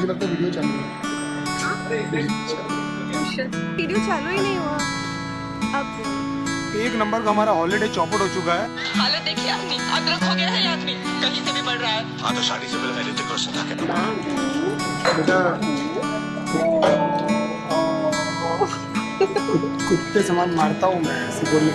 मुझे लगता है वीडियो चालू है। वीडियो चालू ही नहीं हुआ अब। एक नंबर का हमारा हॉलीडे चौपट हो चुका है। हालत देखिए अपनी, अदरक हो गया है ये आदमी, कहीं से भी बढ़ रहा है। हाँ तो शादी से पहले मैं ऋतिक रोशन था क्या? बेटा कुत्ते समान मारता हूँ मैं, ऐसे बोलने।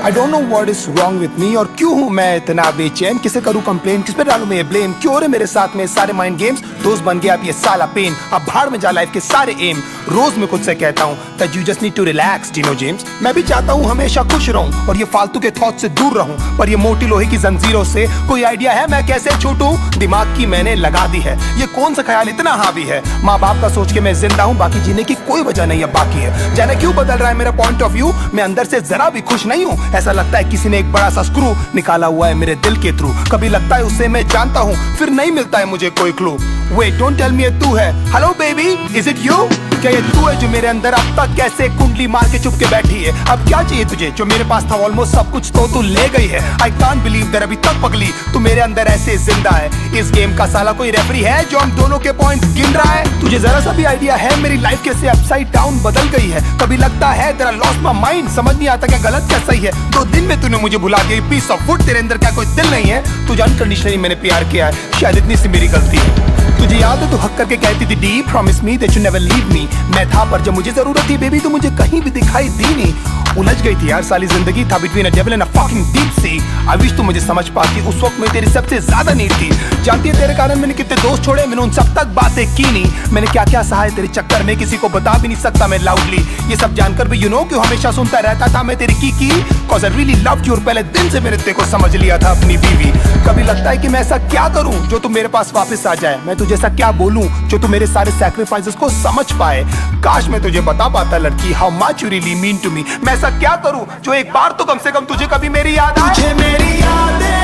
I don't know what is wrong with me और क्यों हूँ मैं इतना बेचैन, किसे करूँ कंप्लेन, किस पे डालूं मैं ब्लेम, क्यों रे मेरे साथ में सारे माइंड गेम्स, दोस्त बन गया अब ये साला पेन, अब भाड़ में जा लाइफ के सारे एम, रोज मैं खुद से कहता हूँ that you just need to relax Dino James. मैं भी चाहता हूँ हमेशा खुश रहूँ और ये फालतू के थॉट से दूर रहूँ, पर ये मोटी लोहे की जंजीरों से कोई आइडिया है मैं कैसे छूटूं, दिमाग की मैंने लगा दी है, ये कौन सा ख्याल इतना हावी है, माँ बाप का सोच के मैं जिंदा हूँ, बाकी जीने की कोई वजह नहीं अब बाकी है, जाने क्यों बदल रहा है मेरा पॉइंट ऑफ व्यू, मैं अंदर से जरा भी खुश नहीं हूँ, ऐसा लगता है किसी ने एक बड़ा सा स्क्रू निकाला हुआ है मेरे दिल के थ्रू, कभी लगता है उससे मैं जानता हूँ फिर नहीं मिलता है मुझे कोई clue, wait don't tell me ये तू है, hello baby is it you, क्या ये तू है जो मेरे अंदर अब तक कैसे कुंडली मार के चुप के बैठी है, अब क्या चाहिए तुझे, जो मेरे पास था ऑलमोस्ट सब कुछ तो तू ले गई है, आई कांट बिलीव दैट अभी तक पगली तू मेरे अंदर ऐसे जिंदा है, इस गेम का साला कोई रेफरी है जो हम दोनों के पॉइंट्स गिन रहा है, तुझे जरा सा भी आइडिया है मेरी लाइफ कैसे अपसाइड डाउन बदल गई है, कभी लगता है तेरा लॉस्ट माय माइंड, समझ नहीं आता क्या गलत क्या सही है, 2 दिन में तूने मुझे भुला दिया, पीस ऑफ वुड तेरे अंदर क्या कोई दिल नहीं है, तुझे अनकंडीशनली मैंने प्यार किया है, शायद इतनी सी मेरी गलती है, तुझे याद है तू हक करके कहती थी D promise me that you never leave me, मैं था पर जब मुझे जरूरत थी बेबी तो मुझे कहीं भी दिखाई दी नहीं, उलझ गई थी यार साली जिंदगी, था between a devil and a fucking deep sea, I wish तू मुझे समझ पाती, उस वक्त मैं तेरी सबसे ज्यादा नीड थी, जानती है तेरे कारण मैंने कितने दोस्त छोड़े, मैंने उन सब तक बातें की नहीं, मैंने क्या क्या सहा है तेरे चक्कर में, किसी को बता भी नहीं सकता मैं लाउडली, ये सब जानकर भी यू नो क्यों हमेशा सुनता रहता था मैं तेरी की cause I really loved you, और पहले दिन से मैंने तेरे को समझ लिया था अपनी बीवी, कभी लगता है कि मैं ऐसा क्या करूं जो तू मेरे पास वापस आ जाए, मैं तुझे ऐसा क्या बोलूं जो तू मेरे सारे सैक्रिफाइसेस को समझ पाए, काश मैं तुझे बता पाता लड़की how much you really mean to me, मैं ऐसा क्या करूं जो एक बार तो कम से कम तुझे कभी मेरी याद आए, तुझे मेरी यादें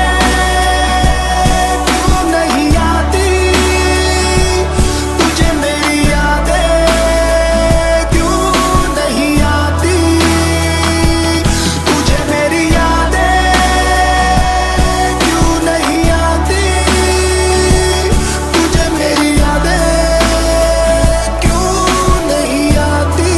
क्यों नहीं आती, तुझे मेरी यादें क्यों नहीं आती, तुझे मेरी यादें क्यों नहीं आती, तुझे मेरी यादें क्यों नहीं आती,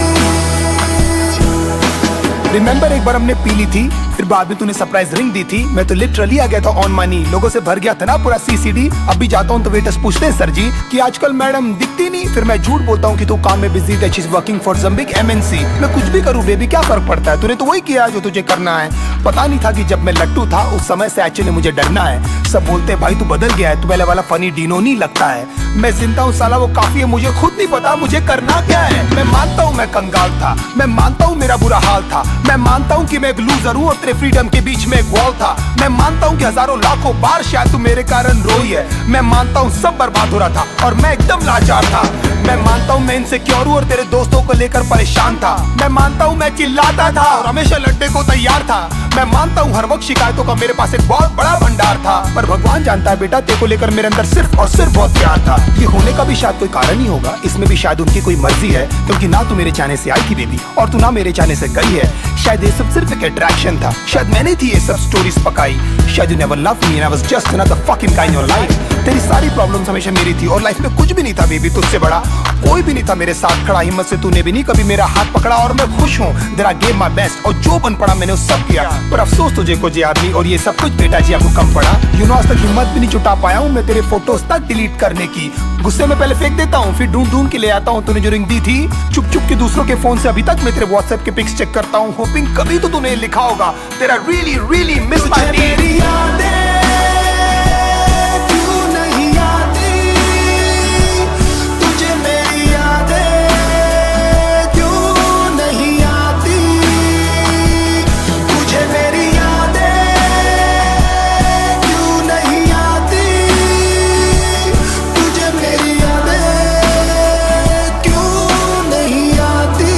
रिमेंबर एक बार हमने पी ली थी, फिर बाद में तूने सरप्राइज रिंग दी थी, मैं तो लिटरली आ गया था ऑन मनी, लोगों से भर गया था ना पूरा सीसीडी, अब भी जाता हूँ तो वेटर्स पूछते हैं सर जी कि आजकल मैडम दिखती नहीं, फिर मैं झूठ बोलता हूँ कि तू काम में बिजी है, she is working for some big MNC, मैं कुछ भी करूँ बेबी क्या फर्क पड़ता है, तूने तो वही किया जो तुझे करना है, पता नहीं था कि जब मैं लट्टू था उस समय से एक्चुअली मुझे डरना है, सब बोलते भाई तू बदल गया है, तू पहले वाला फनी डीनो नहीं लगता है, मैं जिंदा हूँ साला वो काफी है, मुझे खुद नहीं पता मुझे करना क्या है, मैं मानता हूँ मैं कंगाल था, मैं मानता हूँ मेरा बुरा हाल था, मैं मानता हूँ कि मैं एक लूजर हूँ और तेरे फ्रीडम के बीच में एक वॉल था, मैं मानता हूँ कि हजारों लाखों बार शायद तू मेरे कारण रोई है, मैं मानता हूँ सब बर्बाद हो रहा था और मैं एकदम लाचार था, मैं मानता हूँ मैं इनसिक्योर हूँ और तेरे दोस्तों को लेकर परेशान था, मैं मानता हूँ मैं चिल्लाता था और हमेशा लड़ने को तैयार था, मैं मानता हूँ हर वक्त शिकायतों का मेरे पास एक बहुत बड़ा भंडार था, पर भगवान जानता है बेटा तेरे को लेकर मेरे अंदर सिर्फ और सिर्फ बहुत प्यार था, ये होने का भी शायद कोई कारण ही होगा, इसमें भी शायद उनकी कोई मर्जी है, क्योंकि ना तू मेरे चाहने से आई थी बेबी और तू ना मेरे चाहने से गई है, शायद ये सब सिर्फ एक अट्रैक्शन था, शायद मैंने थी ये सब स्टोरीज पकाई, शायद you never loved me and I was just another fucking guy in your life, तेरी सारी प्रॉब्लम्स हमेशा मेरी थी और लाइफ में कुछ भी नहीं था बेबी तुझसे बड़ा, कोई भी नहीं था मेरे साथ खड़ा, हिम्मत से तूने भी नहीं कभी मेरा हाथ पकड़ा और मैं खुश हूँ, there I gave my best और जो बन पड़ा मैंने वो सब किया, पर अफसोस तुझे कुछ याद नहीं और ये सब कुछ बेटा जी आपको कम पड़ा, यू नो आज तक हिम्मत भी नहीं जुटा पाया हूँ मैं तेरे फोटोज तक डिलीट करने की, गुस्से में पहले फेंक देता हूँ फिर ढूंढ ढूंढ के ले आता हूँ, तूने जो रिंग दी थी चुप चुप के दूसरों के फोन से अभी तक मैं तेरे व्हाट्सएप के पिक्स चेक करता हूँ, होपिंग कभी तो तूने लिखा होगा तेरा रियली रियली मिस माय मेरी यादें क्यों नहीं आती, तुझे मेरी यादें क्यों नहीं आती, तुझे मेरी यादें क्यों नहीं आती, तुझे मेरी यादें क्यों नहीं आती,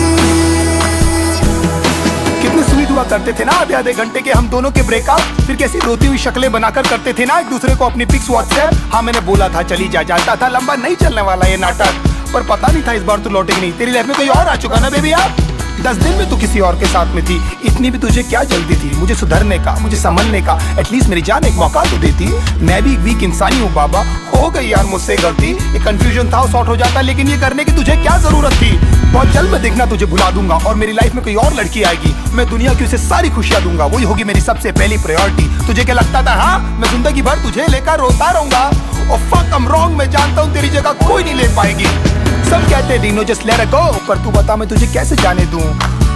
कितने स्वीट हुआ करते थे ना आधे घंटे के हम दोनों के ब्रेकअप, फिर कैसी रोती हुई शक्लें बनाकर करते थे ना एक दूसरे को अपनी पिक्स व्हाट्सएप, हाँ मैंने बोला था चली जा, जानता था लंबा नहीं चलने वाला ये नाटक, पर पता नहीं था इस बार तू लौटेगी नहीं, तेरी लाइफ में कोई और आ चुका ना बेबी आप। 10 दिन में तू किसी और के साथ में थी, इतनी भी तुझे क्या जल्दी थी मुझे सुधरने का, मुझे संभलने का? एटलीस्ट मेरी जान एक मौका तो देती। मैं भी एक वीक इंसान ही हूँ बाबा, हो गई यार मुझसे गलती। ये कंफ्यूजन था सॉर्ट हो जाता, लेकिन ये करने की तुझे क्या जरूरत थी? बहुत जल्द मैं देखना तुझे भुला दूंगा और मेरी लाइफ में कोई और लड़की आएगी, मैं दुनिया की उसे सारी खुशियां दूंगा, वही होगी मेरी सबसे पहली प्रायोरिटी। तुझे क्या लगता था हाँ मैं जिंदगी भर तुझे लेकर रोता रहूंगा? और फक I'm wrong, मैं जानता हूँ तेरी जगह कोई नहीं ले पाएगी। सब कहते दीनो जस्ट लेट इट गो, पर तू बता मैं तुझे कैसे जाने दूं?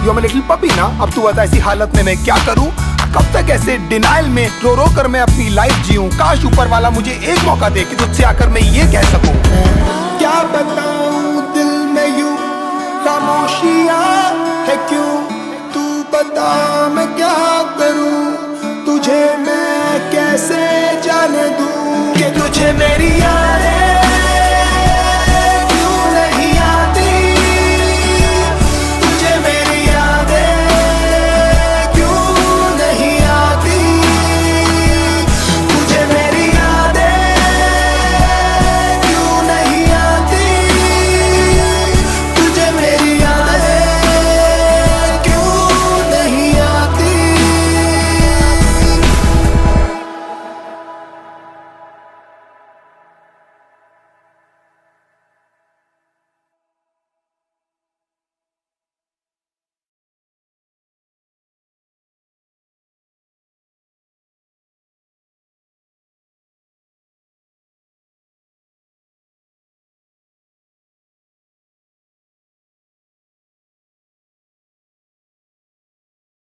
यू आर लिटिल पपी ना, अब तू बता ऐसी हालत में मैं क्या करूं? कब तक ऐसे डिनाइल में रो रो कर मैं अपनी लाइफ जीऊं? काश ऊपर वाला मुझे एक मौका दे कि तुझसे आकर मैं ये कह सकूं। क्या बताऊं दिल में यूं खामोशियां है क्यों? तू बता मैं क्या करूं? तुझे मैं कैसे जाने दूं कि तुझे मेरी यादें